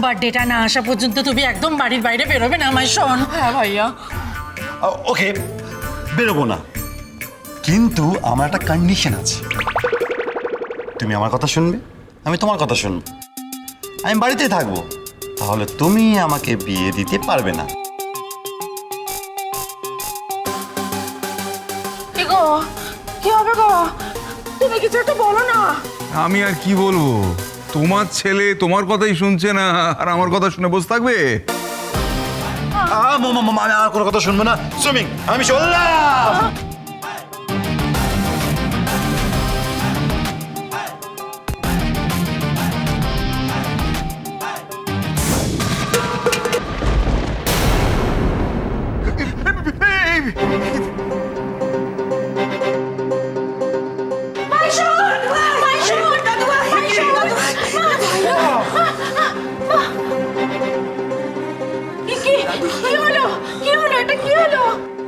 বার্থডেটা না আসা পর্যন্ত তুমি একদম বাড়ির বাইরে বেরোবে না আমার শোন। হ্যাঁ ভাইয়া। ওকে, বেরোবো না, কিন্তু আমার একটা কন্ডিশন আছে। তুমি আমার কথা শুনবে, আমি তোমার কথা শুনবো। আমি বাড়িতেই থাকবো, তাহলে তুমি আমাকে বিয়ে দিতে পারবে না। কি গো, কি হবে গো? তুমি কিছু একটা বলো না। আমি আর কি বলবো, তোমার ছেলে তোমার কথাই শুনছে না আর আমার কথা শুনে বসে থাকবে? আমি আর কোনো কথা শুনবো না। সুইমিং, আমি চললাম।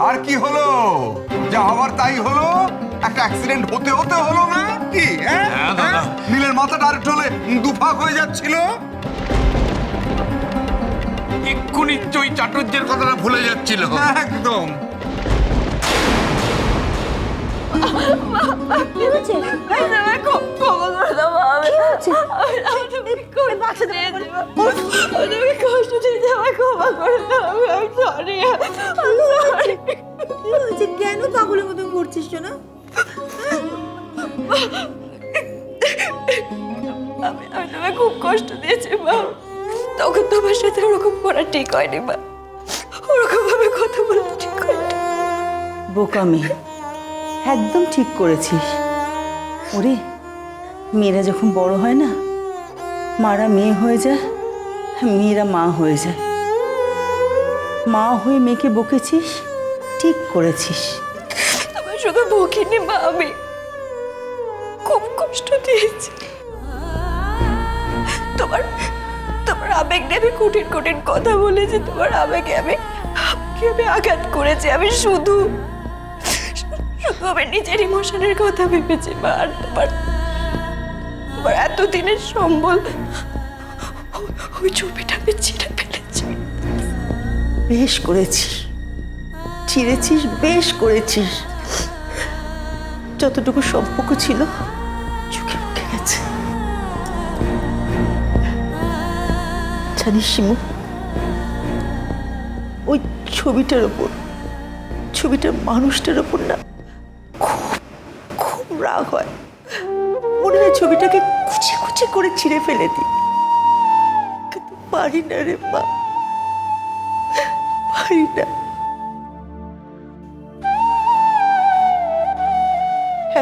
আর কি হলো? যা হবার তাই হলো। একটা অ্যাক্সিডেন্ট হতে হতে হলো না কি? নীলের মাথাটা আর ঢলে দুফাক হয়ে যাচ্ছিল। এক্ষুনি ওই চাটুর্যের কথাটা ভুলে যাচ্ছিল। একদম। কেন পাগলের মতন করছিস না? আমি তোমায় খুব কষ্ট দিয়েছি মা। তখন তোমার সাথে ওরকম করা ঠিক হয়নি মা। ওরকম ভাবে কথা বলা ঠিক হয়নি। বোকা মেয়ে, একদম ঠিক করেছিস। ওরে, মেয়েরা যখন বড় হয় না, মারা মেয়ে হয়ে যায়, মেয়েরা মা হয়ে যায়। মা হয়ে মেয়েকে বকেছিস, ঠিক করেছিস। তোমার শুধু বকিনি মা, আমি খুব কষ্ট দিয়েছি। তোমার তোমার আবেগ নিয়ে আমি কঠিন কঠিন কথা বলেছি। তোমার আবেগে আমি আঘাত করেছি। আমি শুধু আমার নিজের ইমোশনের কথা ভেবেছি মা। আর তোমার এতদিনের সম্বল ওই ছবিটা আমি ছিঁড়ে ফেলেছি। বেশ করেছিস, ছিঁড়েছিস, বেশ করেছিস। যতটুকু সম্পর্ক ছিল চোখে মুখে গেছে। জানিস শিমু, ওই ছবিটার ওপর, ছবিটার মানুষটার ওপর না খুব খুব রাগ হয়। মনে হয় ছবিটাকে কুচি কুচি করে ছিঁড়ে ফেলে দিই, কিন্তু পারি না রে মা, পারি না।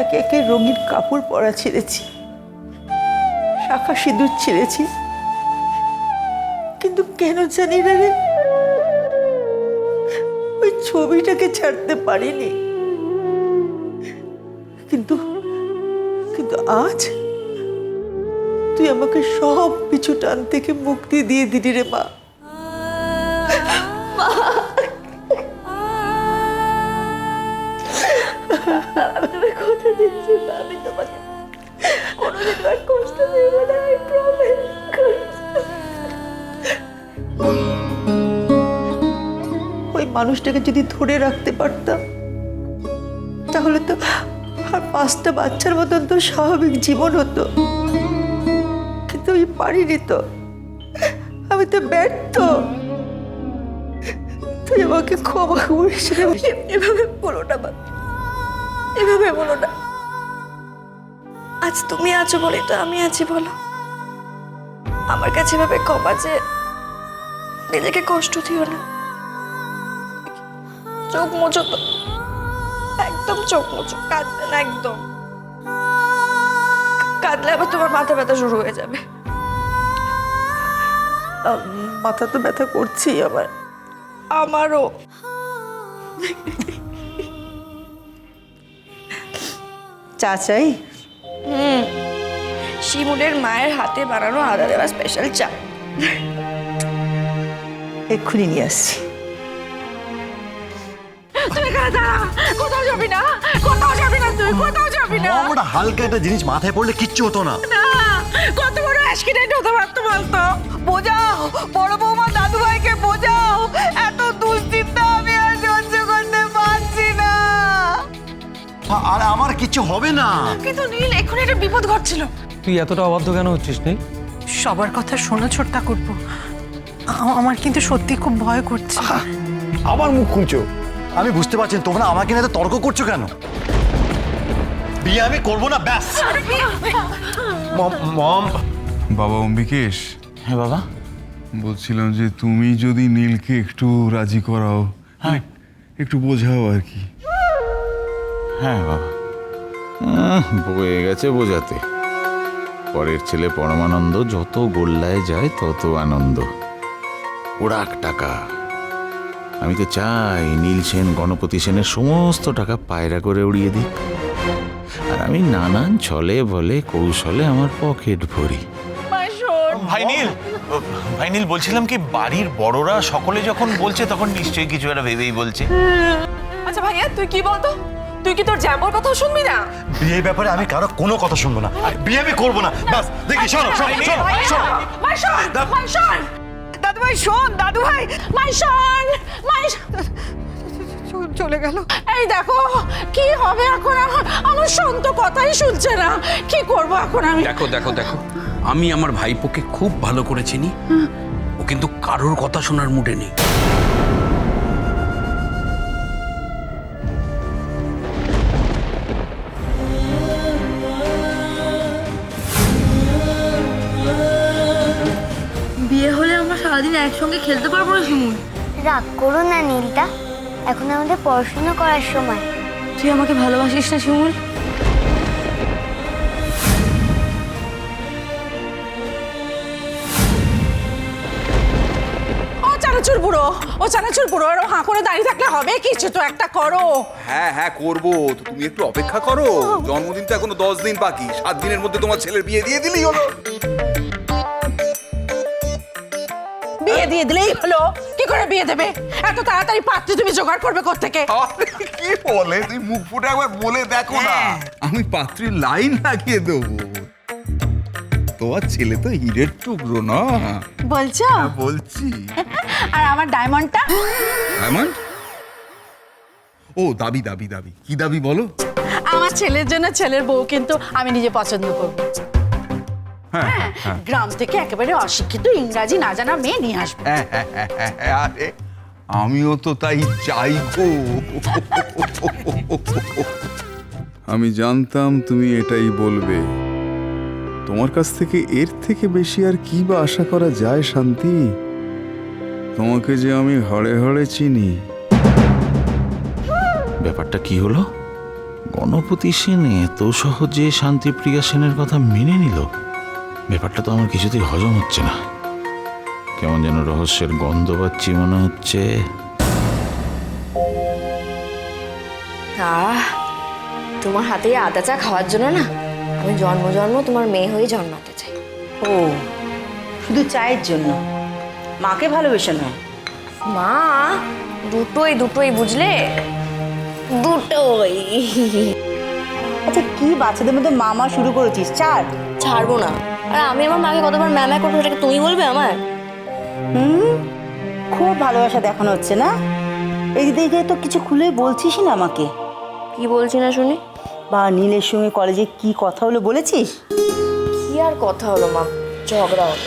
একে একে রঙিন কাপড় পরা ছেড়েছি, শাখা সিঁদুর ছেড়েছি, কিন্তু কেন জানি না রে, ওই ছবিটাকে ছাড়তে পারিনি। কিন্তু কিন্তু আজ তুই আমাকে সব পিছু টান থেকে মুক্তি দিয়ে দিলি রে মা। তুমি কথা দিচ্ছি মা, আমি তোমাকে কোনোদিন আর কষ্ট দেব না। I promise. ওই মানুষটাকে যদি ধরে রাখতে পারতাম, তাহলে তো আর 5টা বাচ্চার মতন তো স্বাভাবিক জীবন হতো। কিন্তু আমি পারিনি তো, আমি তো ব্যর্থ। তুই আমাকে ক্ষমা করিস রে। এভাবে বলো না মা, এভাবে বলো না। আজ তুমি আছো বলে তো আমি আছি, বলো। আমার কাছে এভাবে ক্ষমা চেয়ে নিজেকে কষ্ট দিও না। চোখ মুছো তো, একদম চোখ মুছো, কাঁদবে না একদম। কাঁদলে আবার তোমার মাথা ব্যথা শুরু হয়ে যাবে। মাথা তো ব্যথা করছেই আমার। আমারও। চা চাই? শিমুলের মায়ের হাতে বানানো আদা দেওয়া স্পেশাল চা। এক্ষুনি নিয়ে আসছি। তুই এখানে দাঁড়া, কোথাও যাবি না, কোথাও যাবি না, তুই কোথাও যাবি না। ওটা হালকা একটা জিনিস মাথায় পড়লে কিচ্ছু হতো না। কত বড় বয়স কি এটা হতে পারতো বলতো? বোঝাও, বড় বৌমা দাদু ভাইকে বোঝাও, এত দুশ্চিন্তা আমি আর সহ্য করতে পারছি না। আর আমার কিছু হবে না। কিন্তু নীল, এখন একটা বিপদ ঘটছিল। তুই এতটা অবাধ্য কেন হচ্ছিস নীল? সবার কথা শোনা ছোট্টা করবো, আমার কিন্তু সত্যি খুব ভয় করছে। আবার মুখ খুঁজছো। আমি বুঝতে পারছি না, তোমরা আমাকে নিয়ে এত তর্ক করছো কেন? বিয়ে আমি করবো না, ব্যাস। মম, বাবা অম্বিকেশ, হ্যাঁ বাবা। বলছিলাম যে তুমি যদি নীলকে একটু রাজি করাও, হ্যাঁ। একটু বোঝাও আর কি। হ্যাঁ বাবা, বয়ে গেছে বোঝাতে। পরের ছেলে পরমানন্দ, যত গোল্লায় যায় তত আনন্দ। ওরাক টাকা। আমি তো চাই নীল সেন গণপতি সেনের সমস্ত টাকা পায়রা করে উড়িয়ে দিক, আর আমি নানান ছলে বলে কৌশলে আমার পকেট ভরি। ভাই নীল, বলছিলাম কি, বাড়ির বড়রা সকলে যখন বলছে তখন নিশ্চয়ই কিছু একটা ভেবেই বলছে। আচ্ছা ভাইয়া, তুই কি বলতো? তুই কি তোর জ্যাম্বর কথাও শুনবি না? বিয়ের ব্যাপারে আমি কারো কোনো কথা শুনবো না। বিয়ে আমি করবো না, ব্যাস। দেখি, শোনো শোনো শোনো শোনো। দাদু ভাই শোন, দাদু ভাই। চলে গেল। এই দেখো কি হবে এখন, আমার সন্ত কথাই শুনছে না, কি করবো এখন আমি? দেখো দেখো দেখো, আমি আমার ভাইপোকে খুব ভালো করে চিনি। ও কিন্তু কারোর কথা শোনার মুডে নেই। বিয়ে হলে আমরা সারাদিন একসঙ্গে খেলতে পারবো না শিমুল। রাগ করো না নীলদা, এখন আমাদের পড়াশোনা করার সময়। তুই আমাকে ভালোবাসিস না শিমুল? ও চানাচুর বুড়ো আর হাঁ করে দাঁড়িয়ে থাকলে হবে? কিছু তো একটা করো। হ্যাঁ হ্যাঁ করবো তো, তুমি একটু অপেক্ষা করো। জন্মদিন তো এখনো 10 দিন বাকি, 7 দিনের মধ্যে তোমার ছেলের বিয়ে দিয়ে দিলেই হলো। বিয়ে দিয়ে দিলেই হলো? কি করে বিয়ে দেবে? এত তাড়াতাড়ি পাত্রী তুমি জোগাড় করবে কোত্থেকে? কি বলে, তুই মুখ ফুটে একবার বলে দেখো না। আমি পাত্রীর লাইন লাগিয়ে দেবো। তোমার ছেলে তো হীরের টুকরো না। বলছো? বলছি। আর আমার ডায়মন্ডটা? ডায়মন্ড? ও দাবি দাবি দাবি, কি দাবি বলো? আমার ছেলের জন্য ছেলের বউ কিন্তু আমি নিজে পছন্দ করবো। হ্যাঁ, গ্রাম থেকে একেবারে অশিক্ষিত ইংরাজি না জানা মেয়ে নিয়ে আসবো। আরে আমিও তো তাই চাই গো। আমি জানতাম তুমি এটাই বলবে। তোমার কাছ থেকে এর থেকে বেশি আর কি বা আশা করা যায় শান্তি? তোমাকে যে আমি হড়ে হড়ে চিনি। ব্যাপারটা কি হলো? গণপতি সেন এত সহজে শান্তিপ্রিয়া সেনের কথা মেনে নিল? ব্যাপারটা তো আমার কিছুতেই হজম হচ্ছে না। কেমন যেন রহস্যের গন্ধ পাচ্ছি মনে হচ্ছে। তোমার হাতে আদা চা খাওয়ার জন্য না আমি জন্ম জন্ম তোমার মেয়ে হয়ে জন্মাতে চাই। ও, শুধু চায়ের জন্য? মাকে ভালোবেসে নয়? মা, দুটোই দুটোই, বুঝলে? দুটোই। আচ্ছা, কি বাচ্চাদের মধ্যে মামা শুরু করেছিস? ছাড়বো না। আর আমি আমার মাকে কতবার ম্যামা করবো সেটাকে তুমি বলবে আমার? খুব ভালোবাসা দেখানো হচ্ছে না? এই দিকে তো কিছু খুলে বলছিস না আমাকে। কি বলছি না শুনি? বা নীলের সঙ্গে কলেজে কি কথা হলো বলেছিস? কি আর কথা হলো মা, ঝগড়া হলো।